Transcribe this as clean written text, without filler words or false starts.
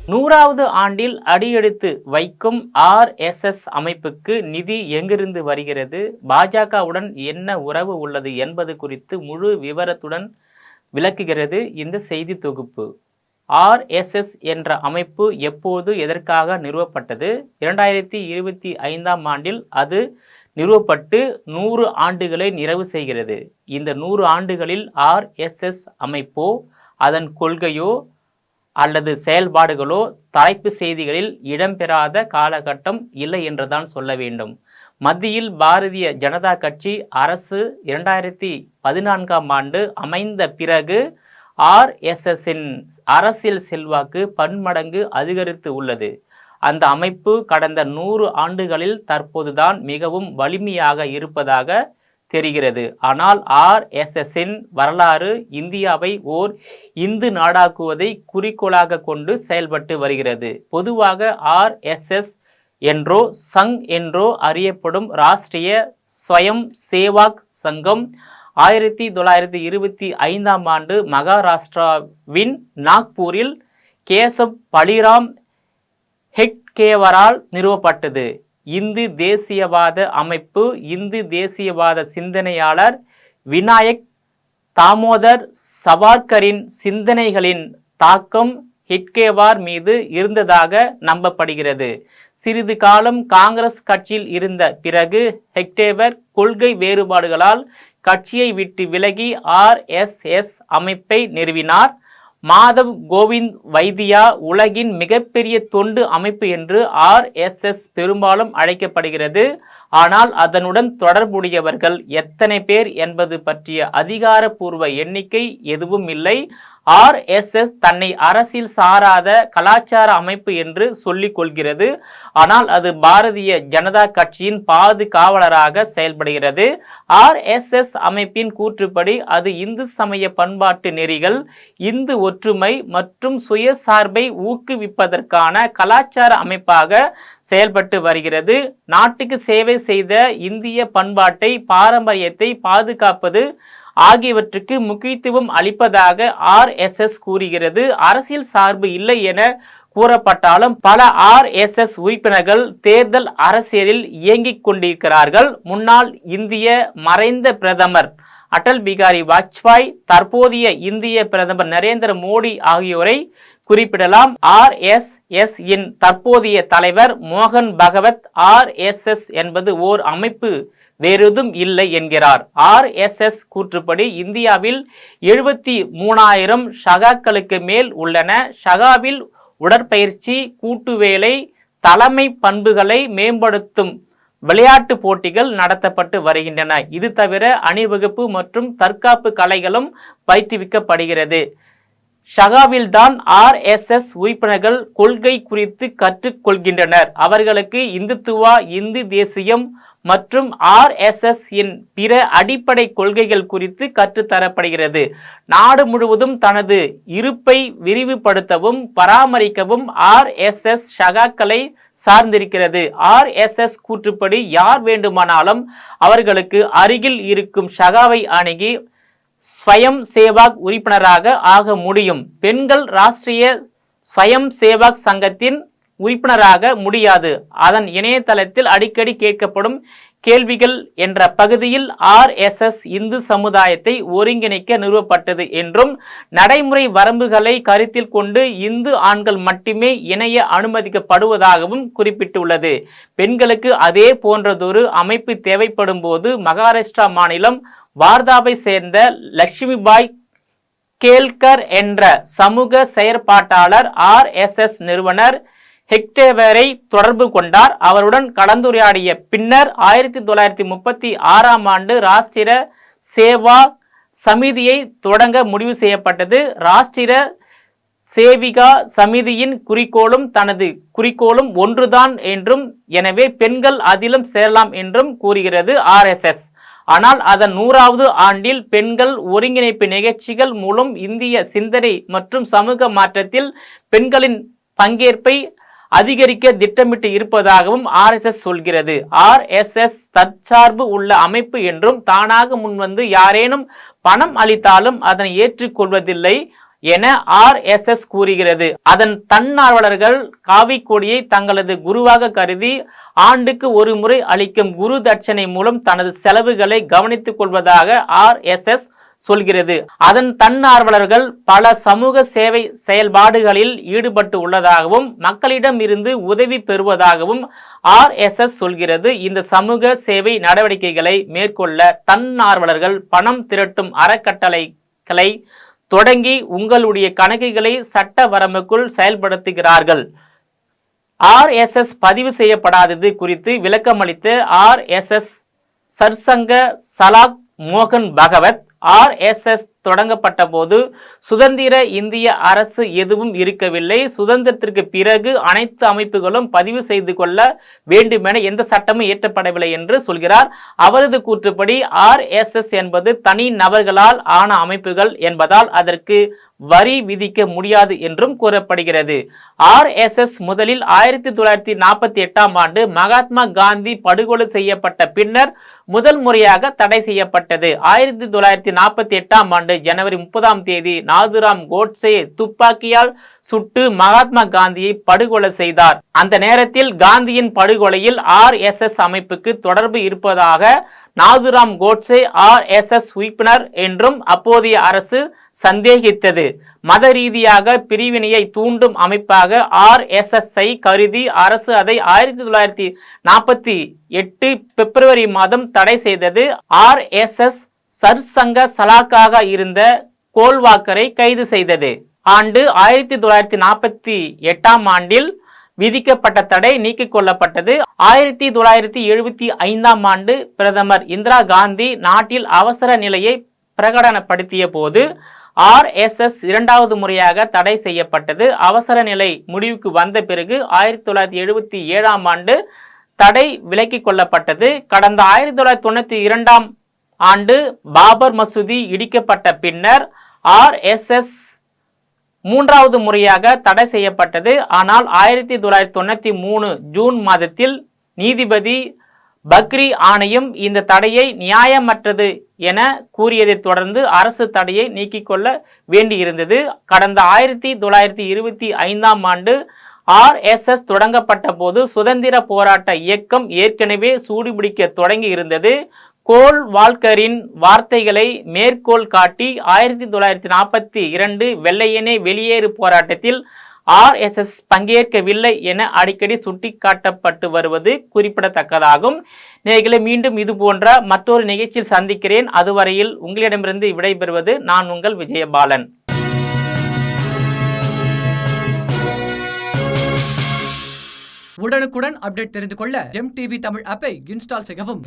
100வது ஆண்டில் அடியெடுத்து வைக்கும் RSS அமைப்புக்கு நிதி எங்கிருந்து வருகிறது, பாஜகவுடன் என்ன உறவு உள்ளது என்பது குறித்து முழு விவரத்துடன் விளக்குகிறது இந்த செய்தி தொகுப்பு. RSS என்ற அமைப்பு எப்போது எதற்காக நிறுவப்பட்டது? 2025ஆம் ஆண்டில் அது நிறுவப்பட்டு 100 ஆண்டுகளை நிறைவு செய்கிறது. இந்த 100 ஆண்டுகளில் RSS அமைப்போ அதன் கொள்கையோ அல்லது செயல்பாடுகளோ தலைப்பு செய்திகளில் இடம்பெறாத காலகட்டம் இல்லை என்றுதான் சொல்ல வேண்டும். மத்தியில் பாரதிய ஜனதா கட்சி அரசு 2014ஆம் ஆண்டு அமைந்த பிறகு RSSஇன் அரசியல் செல்வாக்கு பன்மடங்கு அதிகரித்து உள்ளது. அந்த அமைப்பு கடந்த 100 ஆண்டுகளில் தற்போதுதான் மிகவும் வலிமையாக இருப்பதாக தெரிகிறது. ஆனால் RSSஇன் வரலாறு இந்தியாவை ஓர் இந்து நாடாக்குவதை குறிக்கோளாக கொண்டு செயல்பட்டு வருகிறது. பொதுவாக RSS என்றோ சங் என்றோ அறியப்படும் ராஷ்டிரிய ஸ்வயம் சேவாக் சங்கம் 1925ஆம் ஆண்டு மகாராஷ்டிராவின் நாக்பூரில் கேசப் பலிராம் ஹெட்கேவரால் நிறுவப்பட்டது. இந்து தேசியவாத அமைப்பு இந்து தேசியவாத சிந்தனையாளர் விநாயக் தாமோதர் சவார்கரின் சிந்தனைகளின் தாக்கம் ஹெட்கேவார் மீது இருந்ததாக நம்பப்படுகிறது. சிறிது காலம் காங்கிரஸ் கட்சியில் இருந்த பிறகு ஹெட்கேவர் கொள்கை வேறுபாடுகளால் கட்சியை விட்டு விலகி RSS அமைப்பை நிறுவினார். மாதவ் கோவிந்த் வைத்தியா உலகின் மிகப்பெரிய தொண்டு அமைப்பு என்று RSS பெரும்பாலும் அழைக்கப்படுகிறது. ஆனால் அதனுடன் தொடர்புடையவர்கள் எத்தனை பேர் என்பது பற்றிய அதிகாரப்பூர்வ எண்ணிக்கை எதுவும் இல்லை. RSS தன்னை அரசியல் சாராத கலாச்சார அமைப்பு என்று சொல்லிக் கொள்கிறது. ஆனால் அது பாரதிய ஜனதா கட்சியின் பாதுகாவலராக செயல்படுகிறது. RSS அமைப்பின் கூற்றுப்படி அது இந்து சமய பண்பாட்டு நெறிகள், இந்து ஒற்றுமை மற்றும் சுயசார்பை ஊக்குவிப்பதற்கான கலாச்சார அமைப்பாக செயல்பட்டு வருகிறது. நாட்டுக்கு சேவை செய்த இந்திய பண்பாட்டை பாரம்பரியத்தை பாதுகாப்பது ஆகியவற்றுக்கு முக்கியத்துவம் அளிப்பதாக RSS கூறுகிறது. அரசியல் சார்பு இல்லை என கூறப்பட்டாலும் பல RSS உறுப்பினர்கள் தேர்தல் அரசியலில் இயங்கிக் கொண்டிருக்கிறார்கள். முன்னாள் இந்திய மறைந்த பிரதமர் அடல் பிகாரி வாஜ்பாய், தற்போதைய இந்திய பிரதமர் நரேந்திர மோடி ஆகியோரை குறிப்பிடலாம். RSS இன் தற்போதைய தலைவர் மோகன் பகவத் RSS என்பது ஓர் அமைப்பு, வேறெதும் இல்லை என்கிறார். RSS கூற்றுப்படி இந்தியாவில் 73,000 ஷகாக்களுக்கு மேல் உள்ளன. ஷகாவில் உடற்பயிற்சி, கூட்டுவேலை, தலைமை பண்புகளை மேம்படுத்தும் விளையாட்டு போட்டிகள் நடத்தப்பட்டு வருகின்றன. இது தவிர அணிவகுப்பு மற்றும் தற்காப்பு கலைகளும் பயிற்றுவிக்கப்படுகிறது. ஷகாவில்தான் RSS உறுப்பினர்கள் கொள்கை குறித்து கற்றுக்கொள்கின்றனர். அவர்களுக்கு இந்துத்துவா, இந்து தேசியம் மற்றும் RSS இன் பிற அடிப்படை கொள்கைகள் குறித்து கற்றுத்தரப்படுகிறது. நாடு முழுவதும் தனது இருப்பை விரிவுபடுத்தவும் பராமரிக்கவும் RSS ஷகாக்களை சார்ந்திருக்கிறது. RSS கூற்றுப்படி யார் வேண்டுமானாலும் அவர்களுக்கு அருகில் இருக்கும் ஷகாவை அணுகி ஸ்வயம் சேவாக் உறுப்பினராக ஆக முடியும். பெண்கள் ராஷ்டிரிய ஸ்வயம் சேவாக் சங்கத்தின் உறுப்பினராக முடியாது. அதன் இணையதளத்தில் அடிக்கடி கேட்கப்படும் கேள்விகள் என்ற பகுதியில் RSS இந்து சமுதாயத்தை ஒருங்கிணைக்க நிறுவப்பட்டது என்றும் நடைமுறை வரம்புகளை கருத்தில் கொண்டு இந்து ஆண்கள் மட்டுமே இணைய அனுமதிக்கப்படுவதாகவும் குறிப்பிட்டுள்ளது. பெண்களுக்கு அதே போன்றதொரு அமைப்பு தேவைப்படும் போது மகாராஷ்டிரா மாநிலம் வார்தாவை சேர்ந்த லட்சுமிபாய் கேல்கர் என்ற சமூக செயற்பாட்டாளர் RSS நிறுவனர் ஹெட்கேவரை தொடர்பு கொண்டார். அவருடன் கலந்துரையாடிய பின்னர் 1936ஆம் ஆண்டு ராஷ்டிர சேவா சமிதியை தொடங்க முடிவு செய்யப்பட்டது. ராஷ்டிர சேவிகா சமிதியின் குறிக்கோளும் தனது குறிக்கோளும் ஒன்றுதான் என்றும், எனவே பெண்கள் அதிலும் சேரலாம் என்றும் கூறுகிறது RSS. ஆனால் அதன் 100வது ஆண்டில் பெண்கள் ஒருங்கிணைப்பு நிகழ்ச்சிகள் மூலம் இந்திய சிந்தனை மற்றும் சமூக மாற்றத்தில் பெண்களின் பங்கேற்பை அதிகரிக்க திட்டமிட்டு இருப்பதாகவும் RSS சொல்கிறது. RSS தற்சார்பு உள்ள அமைப்பு என்றும் தானாக முன்வந்து யாரேனும் பணம் அளித்தாலும் அதனை ஏற்றுக்கொள்வதில்லை என RSS கூறுகிறது. அதன் தன்னார்வலர்கள் காவி கொடியை தங்களது குருவாக கருதி ஆண்டுக்கு ஒரு முறை அளிக்கும் குரு தட்சணை மூலம் தனது செலவுகளை கவனித்துக் கொள்வதாக RSS சொல்கிறது. அதன் தன்னார்வலர்கள் பல சமூக சேவை செயல்பாடுகளில் ஈடுபட்டு உள்ளதாகவும் மக்களிடம் இருந்து உதவி பெறுவதாகவும் RSS சொல்கிறது. இந்த சமூக சேவை நடவடிக்கைகளை மேற்கொள்ள தன்னார்வலர்கள் பணம் திரட்டும் அறக்கட்டளைகளை தொடங்கி உங்களுடைய கணக்குகளை சட்ட வரம்புக்குள் செயல்படுத்துகிறார்கள். RSS பதிவு செய்யப்படாதது குறித்து விளக்கமளித்த RSS சர்சங்க சலாக் மோகன் பகவத், RSS தொடங்கப்பட்ட போது சுதந்திர இந்திய அரசு எதுவும் இருக்கவில்லை. சுதந்திரத்திற்கு பிறகு அனைத்து அமைப்புகளும் பதிவு செய்து கொள்ள வேண்டுமென எந்த சட்டமும் இயற்றப்படவில்லை என்று சொல்கிறார். அவரது கூற்றுப்படி RSS என்பது தனி நபர்களால் ஆன அமைப்புகள் என்பதால் அதற்கு வரி விதிக்க முடியாது என்றும் கூறப்படுகிறது. RSS முதலில் 1948ஆம் ஆண்டு மகாத்மா காந்தி படுகொலை செய்யப்பட்ட பின்னர் முதல் முறையாக தடை செய்யப்பட்டது. 1948ஆம் ஆண்டு ஜனவரி 30ஆம் தேதி நாதுராம் கோட்சே துப்பாக்கியால் சுட்டு மகாத்மா காந்தியை படுகொலை செய்தார். அந்த நேரத்தில் காந்தியின் படுகொலையில் RSS அமைப்புக்கு தொடர்பு இருப்பதாக நாதுராம் கோட்சே RSS உறுப்பினர் என்றும் அப்போதைய அரசு சந்தேகித்தது. மத ரீதியாக பிரிவினையை தூண்டும் அமைப்பாக RSS-ஐ கருதி அரசு அதை 1948 பிப்ரவரி மாதம் தடை செய்தது. RSS சர்சங்க சலாக்காக இருந்த கோல்வாக்கரை கைது செய்தது. ஆண்டு 1948ஆம் ஆண்டில் விதிக்கப்பட்ட தடை நீக்கிக் கொள்ளப்பட்டது. 1975ஆம் ஆண்டு பிரதமர் இந்திரா காந்தி நாட்டில் அவசர நிலையை பிரகடனப்படுத்திய போது RSS இரண்டாவது முறையாக தடை செய்யப்பட்டது. அவசர நிலை முடிவுக்கு வந்த பிறகு 1977ஆம் ஆண்டு தடை விலக்கிக் கொள்ளப்பட்டது. கடந்த 1992ஆம் ஆண்டு பாபர் மசூதி இடிக்கப்பட்ட பின்னர் RSS மூன்றாவது முறையாக தடை செய்யப்பட்டது. ஆனால் 1993 ஜூன் மாதத்தில் நீதிபதி பக்ரி ஆணையம் இந்த தடையை நியாயமற்றது என கூறியதை தொடர்ந்து அரசு தடையை நீக்கிக் கொள்ள வேண்டியிருந்தது. கடந்த 1925ஆம் ஆண்டு RSS தொடங்கப்பட்ட போது சுதந்திர போராட்ட இயக்கம் ஏற்கனவே சூடுபிடிக்க தொடங்கி இருந்தது. கோல்வால்கரின் வார்த்தைகளை மேற்கோள் காட்டி 1942 வெள்ளையனே வெளியேறு போராட்டத்தில் RSS பங்கேற்கவில்லை என அடிக்கடி சுட்டிக்காட்டப்பட்டு வருவது குறிப்பிடத்தக்கதாகும். நேயர்களே, மீண்டும் இது போன்ற மற்றொரு நிகழ்ச்சியில் சந்திக்கிறேன். அதுவரையில் உங்களிடமிருந்து விடைபெறுவது நான் உங்கள் விஜயபாலன். உடனுக்குடன் அப்டேட் தெரிந்து கொள்ள ஜெம் டிவி தமிழ் ஆப்பை இன்ஸ்டால் செய்யவும்.